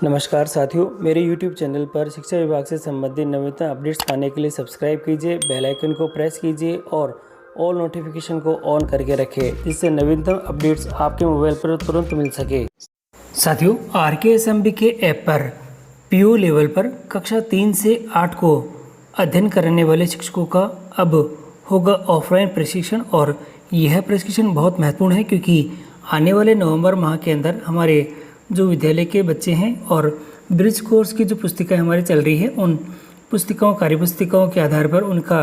नमस्कार साथियों, मेरे YouTube चैनल पर शिक्षा विभाग से संबंधित नवीनतम अपडेट्स पाने के लिए सब्सक्राइब कीजिए, बेल आइकन को प्रेस कीजिए और ऑल नोटिफिकेशन को ऑन करके रखें, जिससे नवीनतम अपडेट्स आपके मोबाइल पर तुरंत मिल सके। साथियों, RKSMB के ऐप पर PO लेवल पर कक्षा 3 से 8 को अध्ययन करने वाले शिक्षकों का अब होगा ऑफलाइन प्रशिक्षण। और यह प्रशिक्षण बहुत महत्वपूर्ण है क्योंकि आने वाले नवंबर माह के अंदर हमारे जो विद्यालय के बच्चे हैं और ब्रिज कोर्स की जो पुस्तिकाएं हमारी चल रही है, उन पुस्तिकाओं कार्य पुस्तिकाओं के आधार पर उनका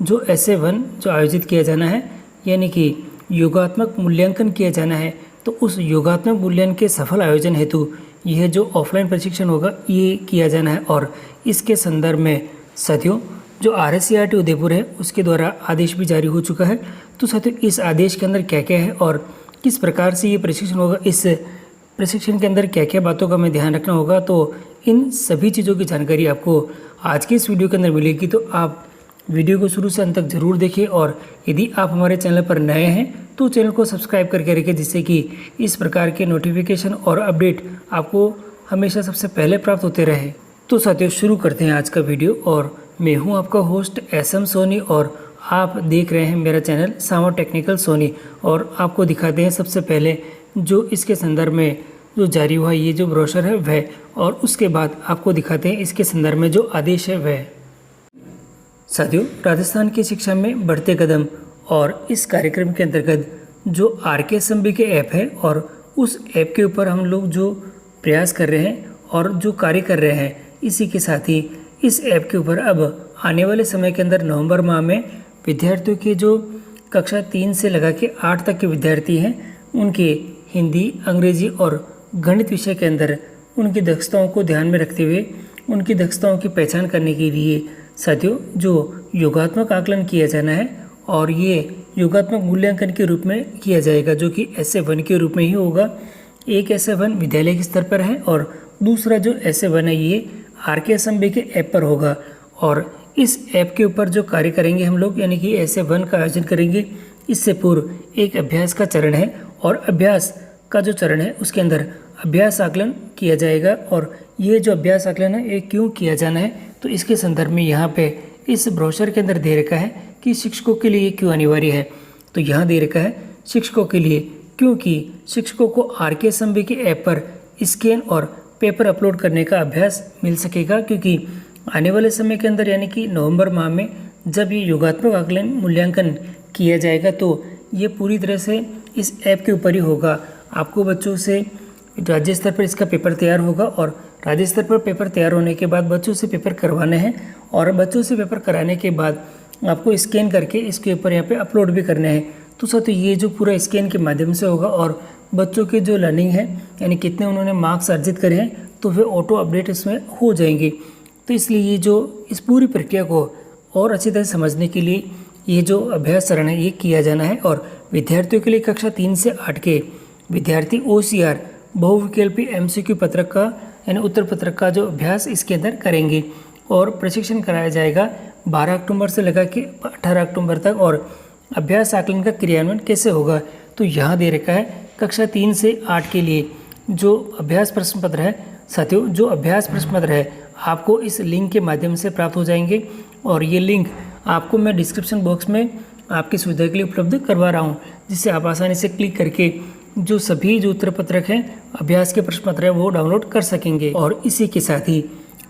जो SA1 जो आयोजित किया जाना है, यानी कि योगात्मक मूल्यांकन किया जाना है। तो उस योगात्मक मूल्यांकन के सफल आयोजन हेतु यह जो ऑफलाइन प्रशिक्षण होगा ये किया जाना है। और इसके संदर्भ में साथियों, जो RSCRT उदयपुर है उसके द्वारा आदेश भी जारी हो चुका है। तो साथियों, इस आदेश के अंदर क्या क्या है और किस प्रकार से ये प्रशिक्षण होगा, इस प्रशिक्षण के अंदर क्या क्या बातों का हमें ध्यान रखना होगा, तो इन सभी चीज़ों की जानकारी आपको आज के इस वीडियो के अंदर मिलेगी। तो आप वीडियो को शुरू से अंत तक जरूर देखिए और यदि आप हमारे चैनल पर नए हैं तो चैनल को सब्सक्राइब करके रखें, जिससे कि इस प्रकार के नोटिफिकेशन और अपडेट आपको हमेशा सबसे पहले प्राप्त होते रहे। तो साथियों, शुरू करते हैं आज का वीडियो। और मैं हूँ आपका होस्ट SM सोनी और आप देख रहे हैं मेरा चैनल सामा टेक्निकल सोनी। और आपको दिखाते हैं सबसे पहले जो इसके संदर्भ में जो जारी हुआ ये जो ब्रोशर है वह, और उसके बाद आपको दिखाते हैं इसके संदर्भ में जो आदेश है वह। साथियों, राजस्थान की शिक्षा में बढ़ते कदम और इस कार्यक्रम के अंतर्गत जो RKSMB के ऐप है और उस ऐप के ऊपर हम लोग जो प्रयास कर रहे हैं और जो कार्य कर रहे हैं, इसी के साथ ही इस ऐप के ऊपर अब आने वाले समय के अंदर नवंबर माह में विद्यार्थियों के जो कक्षा 3 से लगा के 8 तक के विद्यार्थी हैं, उनके हिंदी, अंग्रेजी और गणित विषय के अंदर उनकी दक्षताओं को ध्यान में रखते हुए उनकी दक्षताओं की पहचान करने के लिए साथियों जो योगात्मक आकलन किया जाना है, और ये योगात्मक मूल्यांकन के रूप में किया जाएगा, जो कि SA1 के रूप में ही होगा। एक SA1 विद्यालय के स्तर पर है और दूसरा जो SA1 है ये RKSMB के ऐप पर होगा। और इस ऐप के ऊपर जो कार्य करेंगे हम लोग, यानी कि SA1 का आयोजन करेंगे, इससे पूर्व एक अभ्यास का चरण है और अभ्यास का जो चरण है उसके अंदर अभ्यास आकलन किया जाएगा। और ये जो अभ्यास आकलन है ये क्यों किया जाना है, तो इसके संदर्भ में यहाँ पे इस ब्रोशर के अंदर दे रखा है कि शिक्षकों के लिए क्यों अनिवार्य है। तो यहाँ दे रखा है शिक्षकों के लिए, क्योंकि शिक्षकों को RKSMB के ऐप पर स्कैन और पेपर अपलोड करने का अभ्यास मिल सकेगा, क्योंकि आने वाले समय के अंदर यानी कि नवंबर माह में जब ये योगात्मक आकलन मूल्यांकन किया जाएगा तो ये पूरी तरह से इस ऐप के ऊपर ही होगा। आपको बच्चों से राज्य स्तर पर इसका पेपर तैयार होगा और राज्य स्तर पर पेपर तैयार होने के बाद बच्चों से पेपर करवाने हैं, और बच्चों से पेपर कराने के बाद आपको स्कैन करके इसके ऊपर यहाँ पे अपलोड भी करने हैं। तो साथियों, ये जो पूरा स्कैन के माध्यम से होगा और बच्चों की जो लर्निंग है, यानी कितने उन्होंने मार्क्स अर्जित करे हैं, तो वे ऑटो अपडेट इसमें हो जाएंगे। तो इसलिए ये जो इस पूरी प्रक्रिया को और अच्छी तरह समझने के लिए ये जो अभ्यास चरण है ये किया जाना है। और विद्यार्थियों के लिए कक्षा 3 से 8 के विद्यार्थी OCR बहुविकल्पी MCQ पत्रक का यानी उत्तर पत्रक का जो अभ्यास इसके अंदर करेंगे। और प्रशिक्षण कराया जाएगा 12 अक्टूबर से लगा के 18 अक्टूबर तक। और अभ्यास आकलन का क्रियान्वयन कैसे होगा, तो यहाँ दे रखा है कक्षा 3 से 8 के लिए जो अभ्यास प्रश्न पत्र है। साथियों, जो अभ्यास प्रश्न पत्र है आपको इस लिंक के माध्यम से प्राप्त हो जाएंगे, और ये लिंक आपको मैं डिस्क्रिप्शन बॉक्स में आपकी सुविधा के लिए उपलब्ध करवा रहा हूँ, जिससे आप आसानी से क्लिक करके जो सभी जो उत्तर पत्रक हैं, अभ्यास के प्रश्न पत्र है वो डाउनलोड कर सकेंगे। और इसी के साथ ही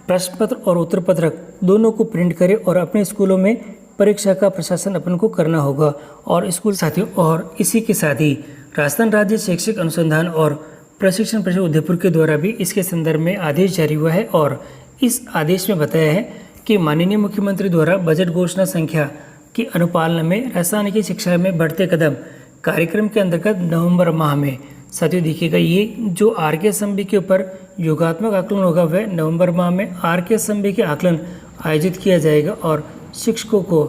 प्रश्न पत्र और उत्तर पत्रक दोनों को प्रिंट करें और अपने स्कूलों में परीक्षा का प्रशासन अपन को करना होगा। और स्कूल साथियों, और इसी के साथ ही राजस्थान राज्य शैक्षिक अनुसंधान और प्रशिक्षण परिषद उदयपुर के द्वारा भी इसके संदर्भ में आदेश जारी हुआ है। और इस आदेश में बताया है कि माननीय मुख्यमंत्री द्वारा बजट घोषणा संख्या की अनुपालना में राजस्थान की शिक्षा में बढ़ते कदम कार्यक्रम के अंतर्गत नवंबर माह में साथियों देखिएगा, ये जो RKSMB के ऊपर योगात्मक आकलन होगा वह नवंबर माह में RKSMB के आकलन आयोजित किया जाएगा। और शिक्षकों को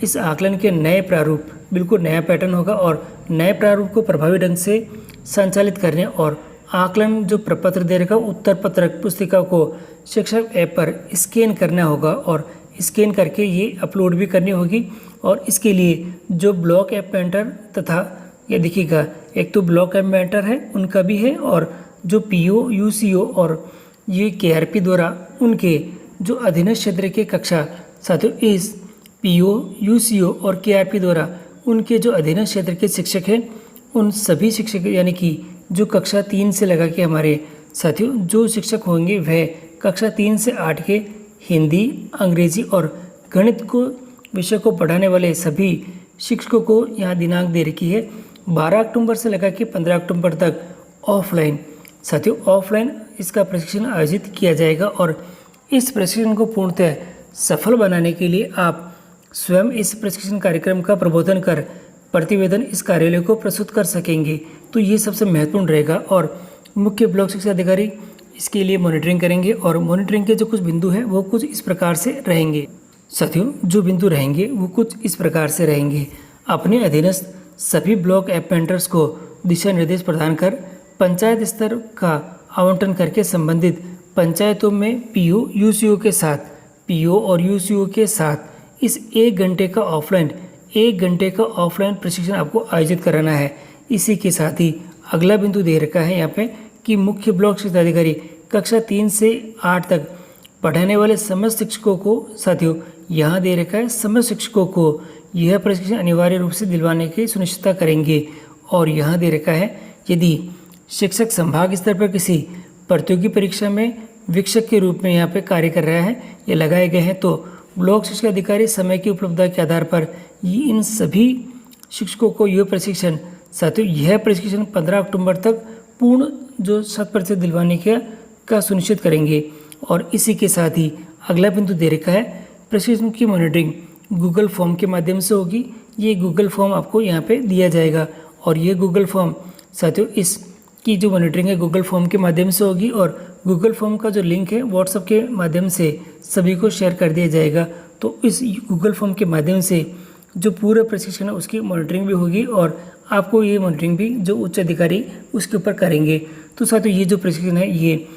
इस आकलन के नए प्रारूप, बिल्कुल नया पैटर्न होगा, और नए प्रारूप को प्रभावी ढंग से संचालित करने और आकलन जो प्रपत्र दे रखा उत्तर पत्रक पुस्तिका को शिक्षक ऐप पर स्कैन करना होगा, और स्कैन करके ये अपलोड भी करनी होगी। और इसके लिए जो ब्लॉक ऐप पेंटर तथा ये देखिएगा, एक तो ब्लॉक ऐप पेंटर है उनका भी है, और जो PO UCO और ये KRP द्वारा उनके जो अधीनस्थ क्षेत्र के कक्षा साथियों इस PO, UCO और KRP द्वारा उनके जो अधीनस्थ क्षेत्र के शिक्षक हैं उन सभी शिक्षक यानी कि जो कक्षा 3 से लगा के हमारे साथियों जो शिक्षक होंगे वह कक्षा 3 से 8 के हिंदी, अंग्रेजी और गणित को विषय को पढ़ाने वाले सभी शिक्षकों को यहाँ दिनांक दे रखी है 12 अक्टूबर से लगा के 15 अक्टूबर तक ऑफलाइन। साथियों ऑफलाइन इसका प्रशिक्षण आयोजित किया जाएगा और इस प्रशिक्षण को पूर्णतः सफल बनाने के लिए आप स्वयं इस प्रशिक्षण कार्यक्रम का प्रबोधन कर प्रतिवेदन इस कार्यालय को प्रस्तुत कर सकेंगे। तो ये सबसे महत्वपूर्ण रहेगा और मुख्य ब्लॉक शिक्षा अधिकारी इसके लिए मॉनिटरिंग करेंगे और मॉनिटरिंग के जो कुछ बिंदु हैं वो कुछ इस प्रकार से रहेंगे। साथियों जो बिंदु रहेंगे वो कुछ इस प्रकार से रहेंगे। अपने अधीनस्थ सभी ब्लॉक एपेंटर्स को दिशा निर्देश प्रदान कर पंचायत स्तर का आवंटन करके संबंधित पंचायतों में PO, UCO के साथ PO और UCO के साथ इस 1 घंटे का ऑफलाइन प्रशिक्षण आपको आयोजित कराना है। इसी के साथ ही अगला बिंदु दे रखा है यहाँ पे कि मुख्य ब्लॉक शिक्षा अधिकारी कक्षा 3 से 8 तक पढ़ाने वाले समस्त शिक्षकों को साथियों यहाँ दे रखा है समस्त शिक्षकों को यह प्रशिक्षण अनिवार्य रूप से दिलवाने की सुनिश्चितता करेंगे। और यहाँ दे रखा है यदि शिक्षक संभाग स्तर पर किसी प्रतियोगी परीक्षा में वीक्षक के रूप में यहाँ पे कार्य कर रहा है या लगाए गए हैं तो ब्लॉक शिक्षा अधिकारी समय की उपलब्धता के आधार पर इन सभी शिक्षकों को यह प्रशिक्षण साथियों यह प्रशिक्षण 15 अक्टूबर तक पूर्ण जो 100% दिलवाने का सुनिश्चित करेंगे। और इसी के साथ ही अगला बिंदु दे रखा है प्रशिक्षण की मॉनिटरिंग गूगल फॉर्म के माध्यम से होगी। ये गूगल फॉर्म आपको यहाँ पे दिया जाएगा और ये गूगल फॉर्म साथियों इसकी जो मॉनिटरिंग है गूगल फॉर्म के माध्यम से होगी और गूगल फॉर्म का जो लिंक है व्हाट्सएप के माध्यम से सभी को शेयर कर दिया जाएगा। तो इस गूगल फॉर्म के माध्यम से जो पूरा प्रशिक्षण है उसकी मॉनिटरिंग भी होगी और आपको ये मॉनिटरिंग भी जो उच्च अधिकारी उसके ऊपर करेंगे। तो साथियों ये जो प्रशिक्षण है ये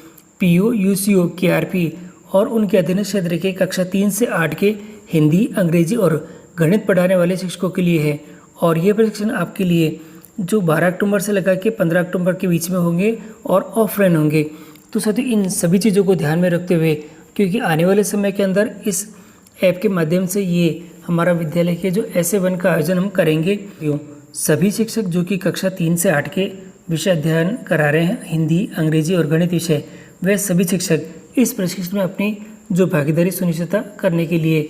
PO, UCO, KRP और उनके अधीनस्थ क्षेत्र के कक्षा 3 से 8 के हिंदी, अंग्रेजी और गणित पढ़ाने वाले शिक्षकों के लिए है। और ये प्रशिक्षण आपके लिए जो 12 अक्टूबर से लगा के 15 अक्टूबर के बीच में होंगे और ऑफलाइन होंगे। तो साथियों इन सभी चीज़ों को ध्यान में रखते हुए क्योंकि आने वाले समय के अंदर इस ऐप के माध्यम से ये हमारा विद्यालय के जो SA1 का आयोजन हम करेंगे। सभी शिक्षक जो कि कक्षा 3 से 8 के विषय अध्ययन करा रहे हैं हिंदी, अंग्रेजी और गणित विषय वह सभी शिक्षक इस प्रशिक्षण में अपनी जो भागीदारी सुनिश्चित करने के लिए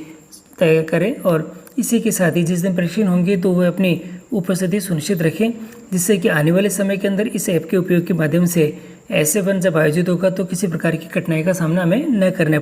तय करें और इसी के साथ ही जिस दिन प्रशिक्षण होंगे तो वह अपनी उपस्थिति सुनिश्चित रखें जिससे कि आने वाले समय के अंदर इस ऐप के उपयोग के माध्यम से SA1 जब आयोजित होगा तो किसी प्रकार की कठिनाई का सामना हमें न करना